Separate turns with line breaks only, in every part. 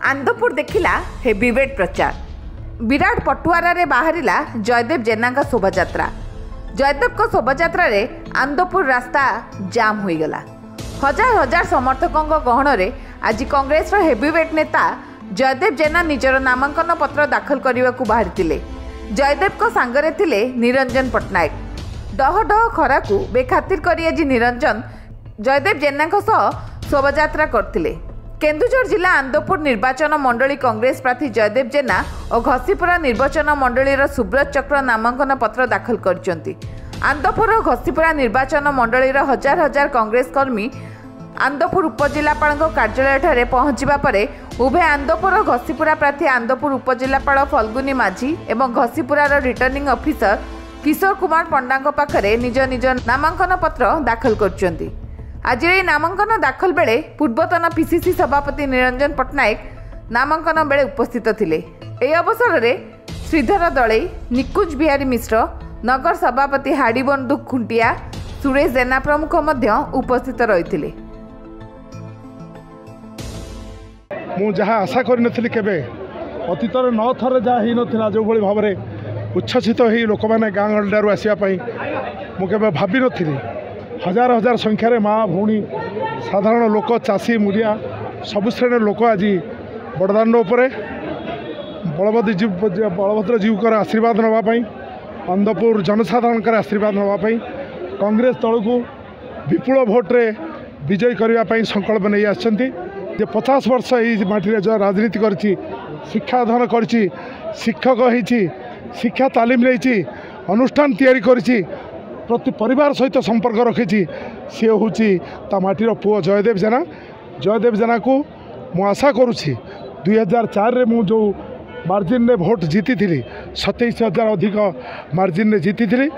आंदपुर देखिला हेवीवेट प्रचार। विराट पटुआरा रे बाहरिला जयदेव जेना का शोभायात्रा। जयदेव को शोभायात्रा रे आंदपुर रास्ता जाम हो गला। हजार हजार समर्थकों गहण रे आज कांग्रेस रो हेवीवेट नेता जयदेव जेना निजर नामांकन पत्र दाखल करने को बाहरी। जयदेव को सांगरे थिले निरंजन पट्टनायक। डह डह खरा को बेखातिर करी आज निरंजन जयदेव जेना शोभायात्रा करथिले। केन्दुझर जिला आंदपुर निर्वाचन मंडली कांग्रेस प्रार्थी जयदेव जेना और घसीपुरा निर्वाचन मंडलीर सुब्रत चक्र नामांकन पत्र दाखल करछंती। आंदपुर और घसीपुरा निर्वाचन मंडलीर हजार हजार कांग्रेस कर्मी आंदपुर उपजिलापाल कार्यालय ठारे पहुंचवा पर उभय आंदपुर और घसीपुरा प्रार्थी आंदपुर उपजिलापाल फल्गुनी माझी एवं घसीपुरार रिटर्निंग ऑफिसर किशोर कुमार पंडा पाखरे निज निज नामांकन पत्र दाखल करछंती। आज नामांकन दाखल बेले पूर्वतन पीसीसी सभापति निरंजन पट्टनायक नामांकन बेले उपस्थित थिले। ए अवसर में श्रीधर दले, निकुंज बिहारी मिश्र, नगर सभापति हाड़ीबंधु खुंटिया, सुरेश जेना प्रमुख उपस्थित रही।
मु जहाँ आशा करें अतीत 9 थर जहाँ हो ना जो भाव में उच्छ्वसित हो लोक मैंने गाँ गंडारू आसवाई मुझे भावी नी। हजार हजार संख्यार माँ भौणी साधारण लोक चाषी मुलिया सबु श्रेणी लोक आज बड़दाण्ड उपरे बलभद्र जीवकर आशीर्वाद नापी आंदपुर जनसाधारण आशीर्वाद नापी कांग्रेस दल को विपुल भोट्रे विजयी करने संकल्प नहीं आसछंती। 50 वर्ष ये माटी जो राजनीति करी शिक्षाधन करी शिक्षक होती शिक्षा तालीम नहीं अनुष्ठान तैयारी करी प्रति परिवार सहित संपर्क रखी सी हूँ ता माटीर पुओ जयदेव जेना। जयदेव जेना को मु आशा करुँची 2004 रे मु जो मार्जिन रे भोट जीती थी 27,000 अधिक मार्जिन रे जीती थी।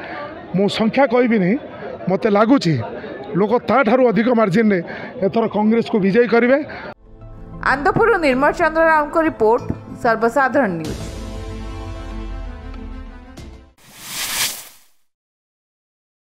मु संख्या कहबी नहीं मत लगुच लोक ताठारू अधिक मार्जिन रे एथर कांग्रेस को विजयी करेंगे।
आंदपुर निर्मल चंद्र राव को रिपोर्ट सर्वसाधारण न्यूज।